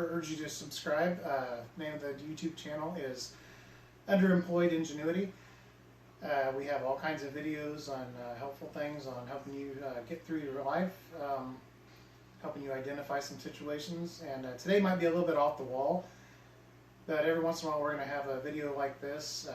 urge you to subscribe. Name of the YouTube channel is Underemployed Ingenuity. We have all kinds of videos on helpful things on helping you get through your life, helping you identify some situations. And today might be a little bit off the wall, but every once in a while we're going to have a video like this.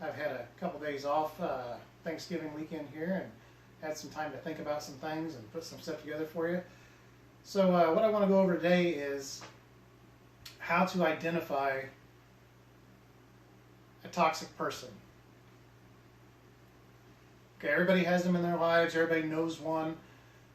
I've had a couple days off Thanksgiving weekend here and had some time to think about some things and put some stuff together for you. So what I want to go over today is how to identify a toxic person. Okay, everybody has them in their lives, everybody knows one.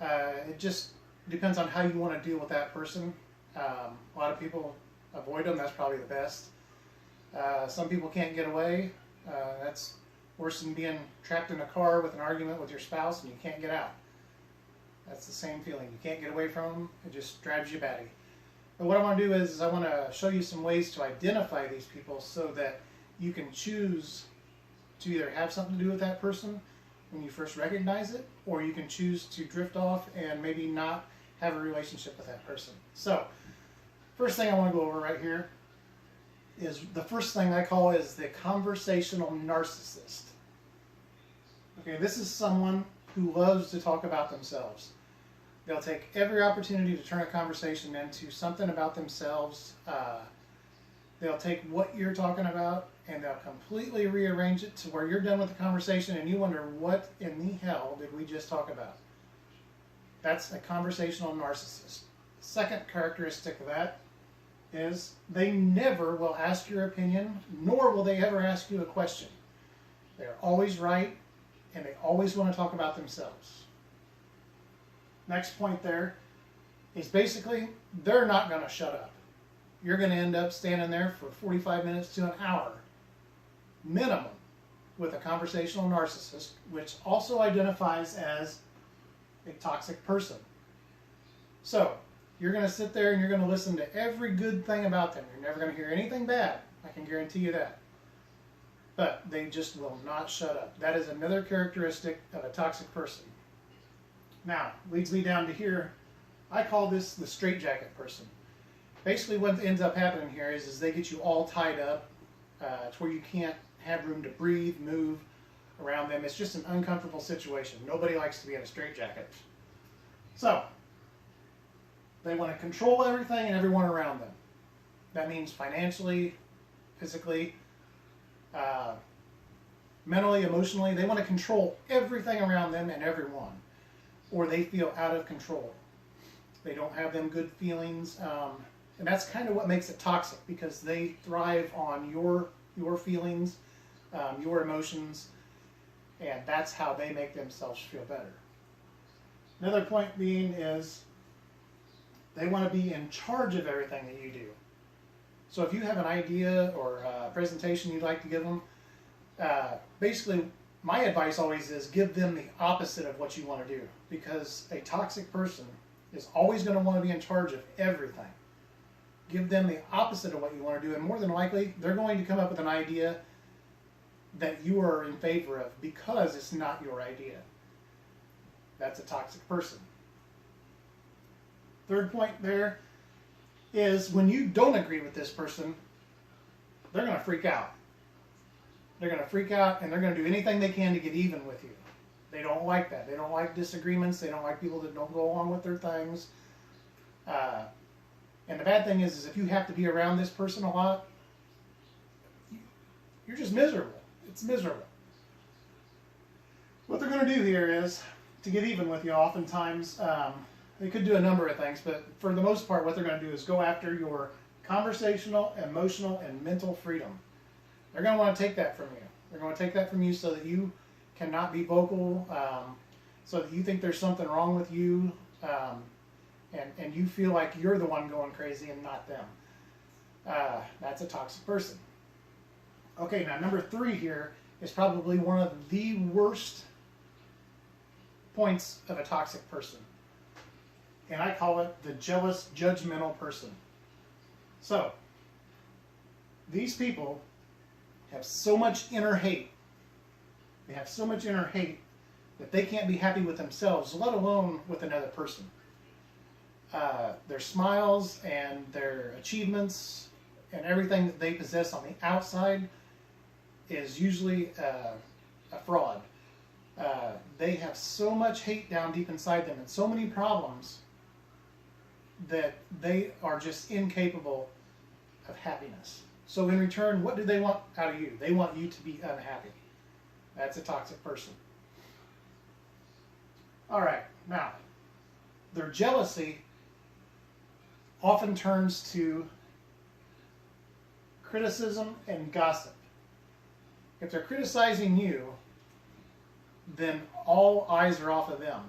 It just depends on how you want to deal with that person. A lot of people avoid them, that's probably the best. Some people can't get away. That's worse than being trapped in a car with an argument with your spouse and you can't get out. That's the same feeling. You can't get away from them. It just drives you batty. But what I want to do is I want to show you some ways to identify these people so that you can choose to either have something to do with that person when you first recognize it, or you can choose to drift off and maybe not have a relationship with that person. So, first thing I want to go over right here is the first thing I call is the conversational narcissist. Okay, this is someone who loves to talk about themselves. They'll take every opportunity to turn a conversation into something about themselves. They'll take what you're talking about and they'll completely rearrange it to where you're done with the conversation and you wonder, what in the hell did we just talk about? That's a conversational narcissist. Second characteristic of that is they never will ask your opinion, nor will they ever ask you a question. They're always right, and they always want to talk about themselves. Next point there is basically they're not going to shut up. You're going to end up standing there for 45 minutes to an hour minimum with a conversational narcissist, which also identifies as a toxic person. So you're going to sit there and you're going to listen to every good thing about them. You're never going to hear anything bad. I can guarantee you that. But they just will not shut up. That is another characteristic of a toxic person. Now, leads me down to here. I call this the straitjacket person. Basically what ends up happening here is they get you all tied up to where you can't have room to breathe, move around them. It's just an uncomfortable situation. Nobody likes to be in a straitjacket. So, they want to control everything and everyone around them. That means financially, physically, mentally, emotionally. They want to control everything around them and everyone, or they feel out of control. They don't have them good feelings, and that's kind of what makes it toxic, because they thrive on your feelings, your emotions, and that's how they make themselves feel better. Another point being is they want to be in charge of everything that you do. So if you have an idea or a presentation you'd like to give them, basically my advice always is give them the opposite of what you want to do, because a toxic person is always going to want to be in charge of everything. Give them the opposite of what you want to do, and more than likely they're going to come up with an idea that you are in favor of because it's not your idea. That's a toxic person. Third point there is when you don't agree with this person, they're going to freak out. They're going to freak out and they're going to do anything they can to get even with you. They don't like that. They don't like disagreements. They don't like people that don't go along with their things. And the bad thing is if you have to be around this person a lot, you're just miserable. It's miserable. What they're going to do here is, to get even with you, oftentimes, they could do a number of things, but for the most part, what they're going to do is go after your conversational, emotional, and mental freedom. They're going to want to take that from you. They're going to take that from you so that you cannot be vocal, so that you think there's something wrong with you, and you feel like you're the one going crazy and not them. That's a toxic person. Okay, now number 3 here is probably one of the worst points of a toxic person. And I call it the jealous, judgmental person. So, these people have so much inner hate. They have so much inner hate that they can't be happy with themselves, let alone with another person. their smiles and their achievements and everything that they possess on the outside is usually a fraud. They have so much hate down deep inside them and so many problems that they are just incapable of happiness. So in return, what do they want out of you? They want you to be unhappy. That's a toxic person. All right, now, their jealousy often turns to criticism and gossip. If they're criticizing you, then all eyes are off of them.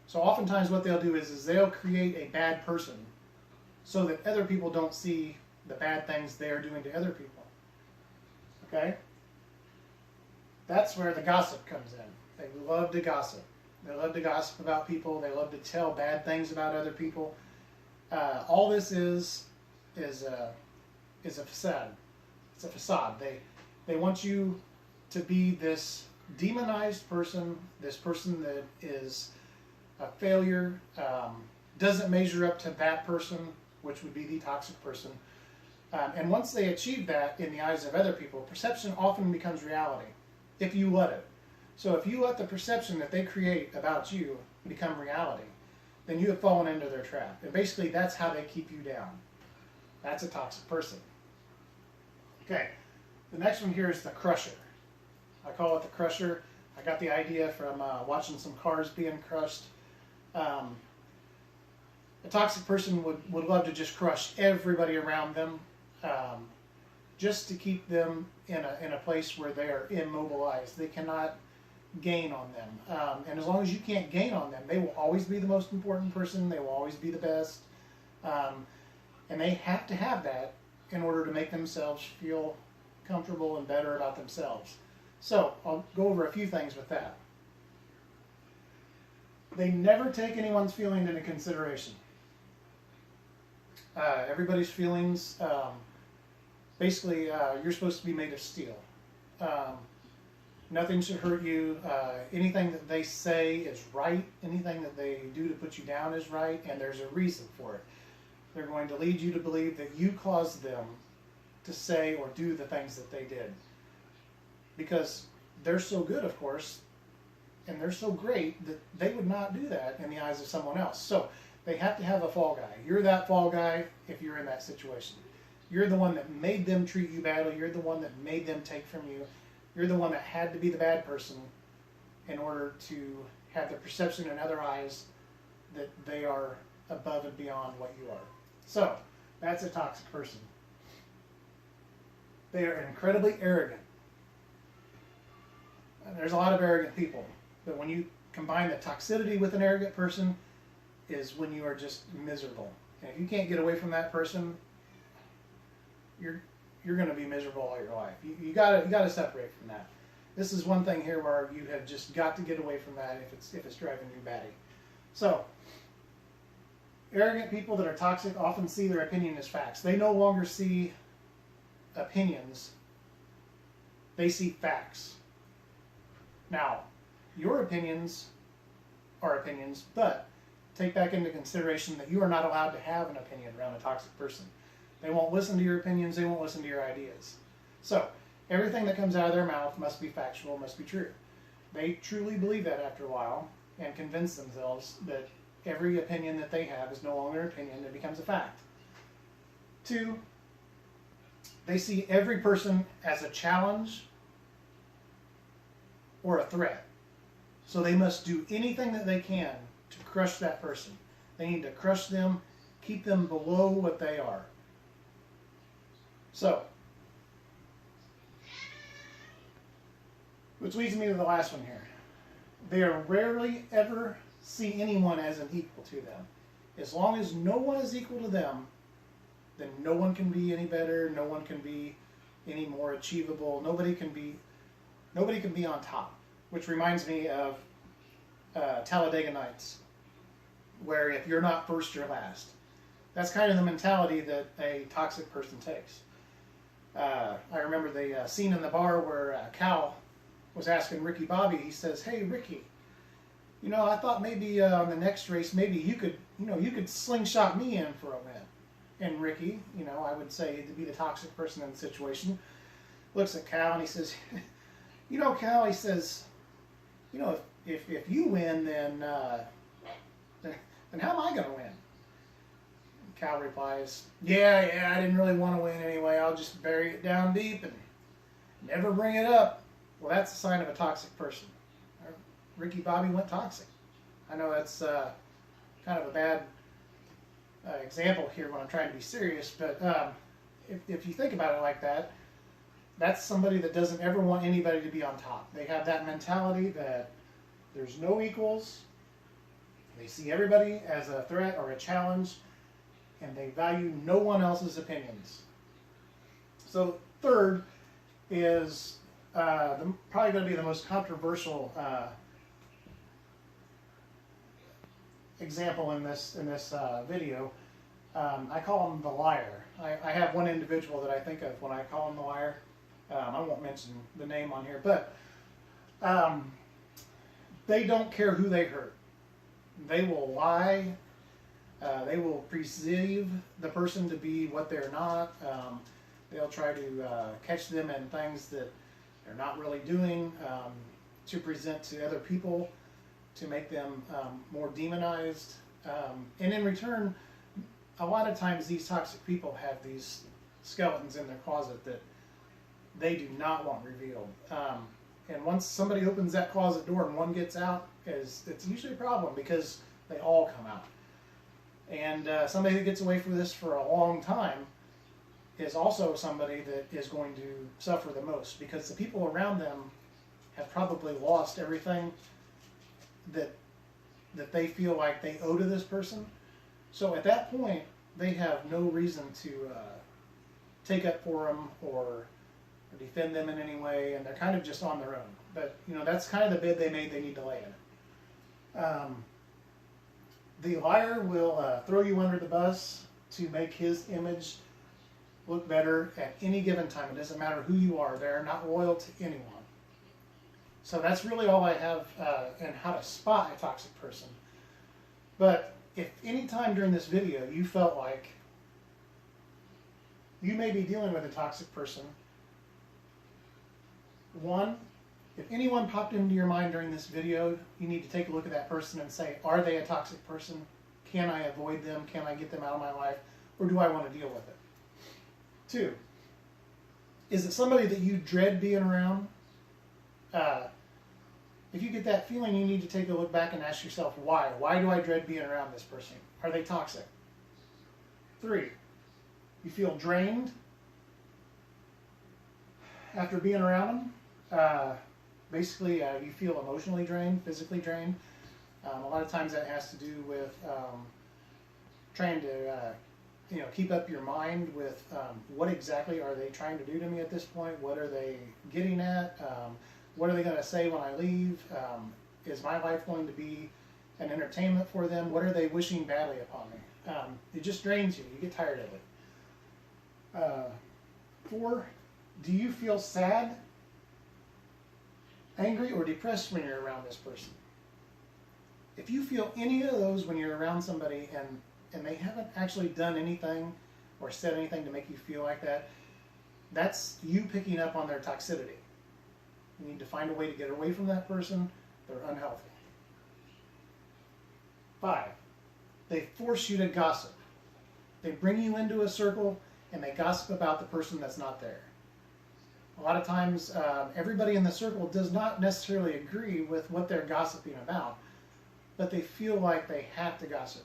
So oftentimes what they'll do is they'll create a bad person so that other people don't see the bad things they're doing to other people. Okay? That's where the gossip comes in. They love to gossip. They love to gossip about people. They love to tell bad things about other people. All this is a facade. It's a facade. They want you to be this demonized person, this person that is a failure, doesn't measure up to that person, which would be the toxic person. And once they achieve that in the eyes of other people, perception often becomes reality, if you let it. So if you let the perception that they create about you become reality, then you have fallen into their trap. And basically that's how they keep you down. That's a toxic person. Okay, the next one here is the crusher. I call it the crusher. I got the idea from watching some cars being crushed. A toxic person would love to just crush everybody around them, just to keep them in a place where they are immobilized. They cannot gain on them. And as long as you can't gain on them, they will always be the most important person. They will always be the best. And they have to have that in order to make themselves feel comfortable and better about themselves. So I'll go over a few things with that. They never take anyone's feelings into consideration. Everybody's feelings, basically, you're supposed to be made of steel. Nothing should hurt you. Anything that they say is right. Anything that they do to put you down is right, and there's a reason for it. They're going to lead you to believe that you caused them to say or do the things that they did. Because they're so good, of course, and they're so great that they would not do that in the eyes of someone else. So they have to have a fall guy. You're that fall guy if you're in that situation. You're the one that made them treat you badly. You're the one that made them take from you. You're the one that had to be the bad person in order to have the perception in other eyes that they are above and beyond what you are. So, that's a toxic person. They are incredibly arrogant. And there's a lot of arrogant people, but when you combine the toxicity with an arrogant person, is when you are just miserable. And if you can't get away from that person, you're going to be miserable all your life. You gotta separate from that. This is one thing here where you have just got to get away from that if it's driving you batty. So, arrogant people that are toxic often see their opinion as facts. They no longer see opinions. They see facts. Now, your opinions are opinions, but take back into consideration that you are not allowed to have an opinion around a toxic person. They won't listen to your opinions. They won't listen to your ideas. So, everything that comes out of their mouth must be factual, must be true. They truly believe that after a while and convince themselves that every opinion that they have is no longer an opinion. It becomes a fact. 2, they see every person as a challenge or a threat. So they must do anything that they can to crush that person. They need to crush them, keep them below what they are. So, which leads me to the last one here. They are rarely ever see anyone as an equal to them. As long as no one is equal to them, then no one can be any better, no one can be any more achievable, nobody can be on top. Which reminds me of Talladega Nights, where if you're not first, you're last. That's kind of the mentality that a toxic person takes. I remember the scene in the bar where Cal was asking Ricky Bobby, he says, "Hey Ricky, you know, I thought maybe on the next race, maybe you could slingshot me in for a win. And Ricky, you know, I would say to be the toxic person in the situation, looks at Cal and he says, you know, Cal, he says, you know, if you win, then how am I going to win? And Cal replies, yeah, I didn't really want to win anyway. I'll just bury it down deep and never bring it up. Well, that's a sign of a toxic person. Ricky Bobby went toxic. I know that's kind of a bad example here when I'm trying to be serious, but if you think about it like that, that's somebody that doesn't ever want anybody to be on top. They have that mentality that there's no equals. They see everybody as a threat or a challenge, and they value no one else's opinions. So third is probably going to be the most controversial example in this video. I call him the liar. I have one individual that I think of when I call him the liar. I won't mention the name on here, but they don't care who they hurt. They will lie. They will perceive the person to be what they're not. They'll try to catch them in things that they're not really doing, to present to other people, to make them more demonized. And in return, a lot of times these toxic people have these skeletons in their closet that they do not want revealed. And once somebody opens that closet door and one gets out, it's usually a problem because they all come out. And somebody that gets away from this for a long time is also somebody that is going to suffer the most, because the people around them have probably lost everything that they feel like they owe to this person. So at that point, they have no reason to take up for them or defend them in any way, and they're kind of just on their own. But you know, that's kind of the bid they made. They need to lay in it. The liar will throw you under the bus to make his image look better at any given time. It doesn't matter who you are. They're not loyal to anyone. So that's really all I have in how to spot a toxic person. But if any time during this video you felt like you may be dealing with a toxic person, one, if anyone popped into your mind during this video, you need to take a look at that person and say, are they a toxic person? Can I avoid them? Can I get them out of my life? Or do I want to deal with it? Two, is it somebody that you dread being around? If you get that feeling, you need to take a look back and ask yourself, why? Why do I dread being around this person? Are they toxic? Three, you feel drained after being around them. Basically, you feel emotionally drained, physically drained. A lot of times that has to do with trying to keep up your mind with what exactly are they trying to do to me at this point? What are they getting at? What are they going to say when I leave? Is my life going to be an entertainment for them? What are they wishing badly upon me? It just drains you. You get tired of it. Four, do you feel sad, angry, or depressed when you're around this person? If you feel any of those when you're around somebody and they haven't actually done anything or said anything to make you feel like that, that's you picking up on their toxicity. You need to find a way to get away from that person. They're unhealthy. Five, they force you to gossip. They bring you into a circle and they gossip about the person that's not there. A lot of times, everybody in the circle does not necessarily agree with what they're gossiping about, but they feel like they have to gossip.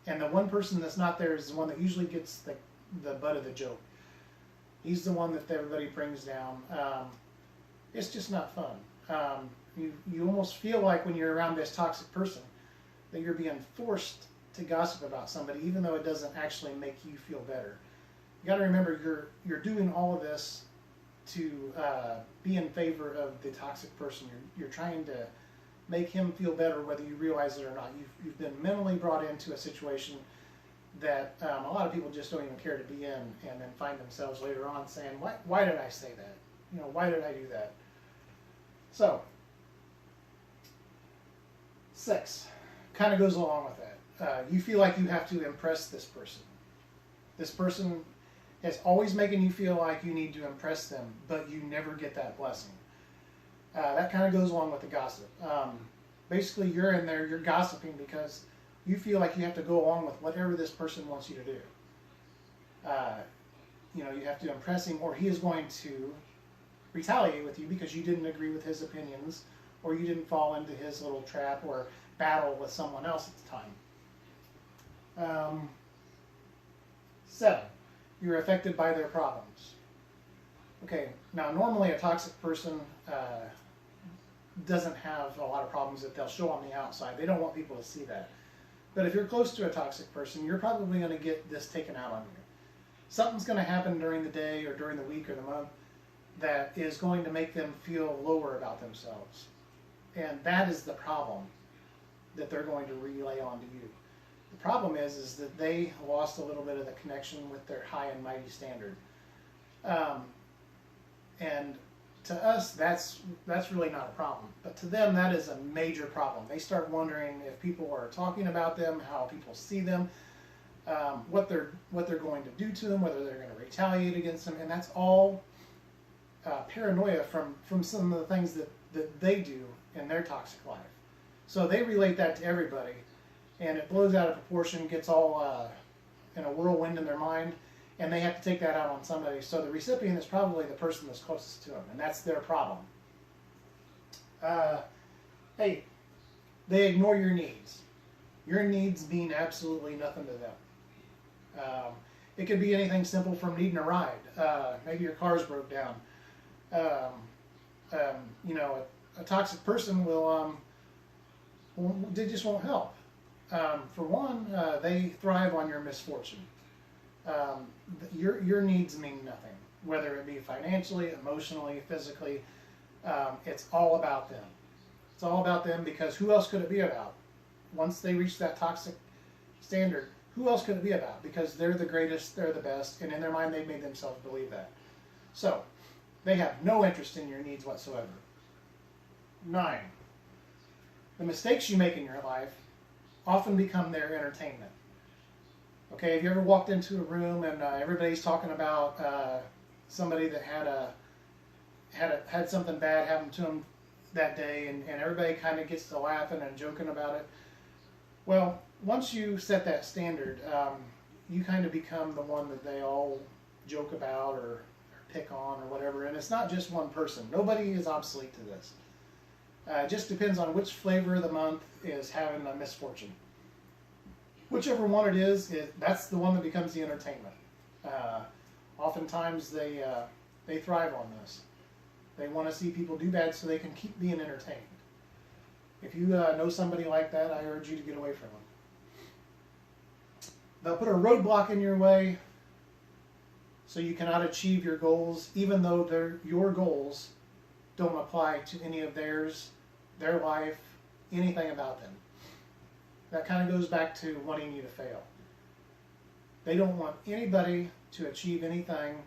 And the one person that's not there is the one that usually gets the butt of the joke. He's the one that everybody brings down. It's just not fun. You almost feel like when you're around this toxic person that you're being forced to gossip about somebody, even though it doesn't actually make you feel better. You got to remember, you're doing all of this to be in favor of the toxic person. You're trying to make him feel better, whether you realize it or not. You've been mentally brought into a situation that a lot of people just don't even care to be in, and then find themselves later on saying, why did I say that? Why did I do that? So, 6 kind of goes along with that. You feel like you have to impress this person. This person is always making you feel like you need to impress them, but you never get that blessing. That kind of goes along with the gossip. Basically, you're in there, you're gossiping because you feel like you have to go along with whatever this person wants you to do. You know, you have to impress him, or he is going to retaliate with you because you didn't agree with his opinions, or you didn't fall into his little trap or battle with someone else at the time. 7, you're affected by their problems. Okay, now normally a toxic person doesn't have a lot of problems that they'll show on the outside. They don't want people to see that. But if you're close to a toxic person, you're probably going to get this taken out on you. Something's going to happen during the day or during the week or the month that is going to make them feel lower about themselves. And that is the problem that they're going to relay onto you. The problem is that they lost a little bit of the connection with their high and mighty standard. And to us, that's really not a problem. But to them, that is a major problem. They start wondering if people are talking about them, how people see them, what they're going to do to them, whether they're going to retaliate against them, and that's all paranoia from some of the things that they do in their toxic life. So they relate that to everybody, and it blows out of proportion, gets all in a whirlwind in their mind, and they have to take that out on somebody. So the recipient is probably the person that's closest to them, and that's their problem. Hey, they ignore your needs. Your needs mean absolutely nothing to them. It could be anything simple from needing a ride. Maybe your car's broke down. You know, a toxic person will, they just won't help. For one, they thrive on your misfortune. Your needs mean nothing, whether it be financially, emotionally, physically. It's all about them. It's all about them, because who else could it be about? Once they reach that toxic standard, who else could it be about? Because they're the greatest, they're the best, and in their mind they've made themselves believe that. So, they have no interest in your needs whatsoever. 9, the mistakes you make in your life often become their entertainment. Okay, have you ever walked into a room and everybody's talking about somebody that had something bad happen to them that day, and everybody kind of gets to laughing and joking about it? Well, once you set that standard, you kind of become the one that they all joke about or pick on or whatever, and it's not just one person. Nobody is obsolete to this. It just depends on which flavor of the month is having a misfortune. Whichever one it is, that's the one that becomes the entertainment. Oftentimes they thrive on this. They want to see people do bad so they can keep being entertained. If you know somebody like that, I urge you to get away from them. They'll put a roadblock in your way so you cannot achieve your goals, even though your goals don't apply to any of theirs, their life, anything about them. That kind of goes back to wanting you to fail. They don't want anybody to achieve anything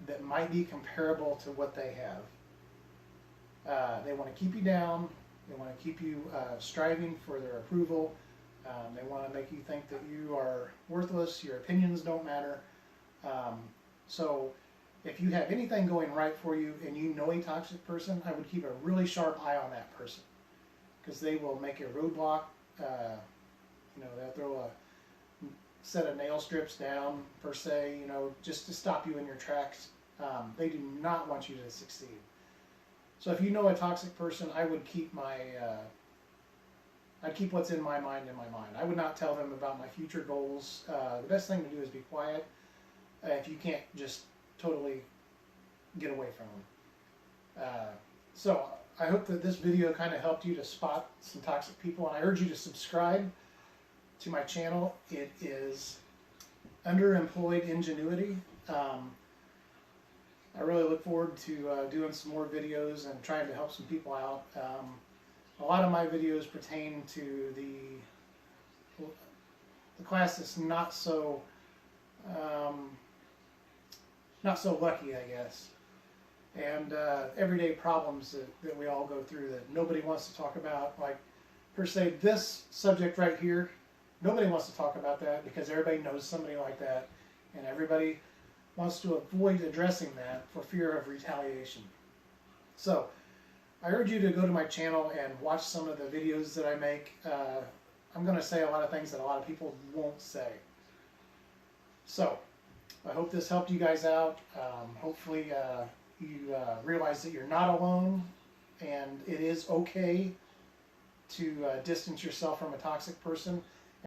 that might be comparable to what they have. They want to keep you down. They want to keep you striving for their approval. They want to make you think that you are worthless, your opinions don't matter. So if you have anything going right for you and you know a toxic person, I would keep a really sharp eye on that person, because they will make a roadblock. You know, they'll throw a set of nail strips down, per se, you know, just to stop you in your tracks. They do not want you to succeed. So if you know a toxic person, I would keep I'd keep what's in my mind in my mind. I would not tell them about my future goals. The best thing to do is be quiet if you can't just totally get away from them. So I hope that this video kind of helped you to spot some toxic people, and I urge you to subscribe to my channel. It is Underemployed Ingenuity. I really look forward to doing some more videos and trying to help some people out. A lot of my videos pertain to the class that's not so lucky, I guess, and everyday problems that we all go through that nobody wants to talk about, like per se, this subject right here, nobody wants to talk about that because everybody knows somebody like that, and everybody wants to avoid addressing that for fear of retaliation. So, I urge you to go to my channel and watch some of the videos that I make. I'm going to say a lot of things that a lot of people won't say. So, I hope this helped you guys out. Hopefully you realize that you're not alone, and it is okay to distance yourself from a toxic person.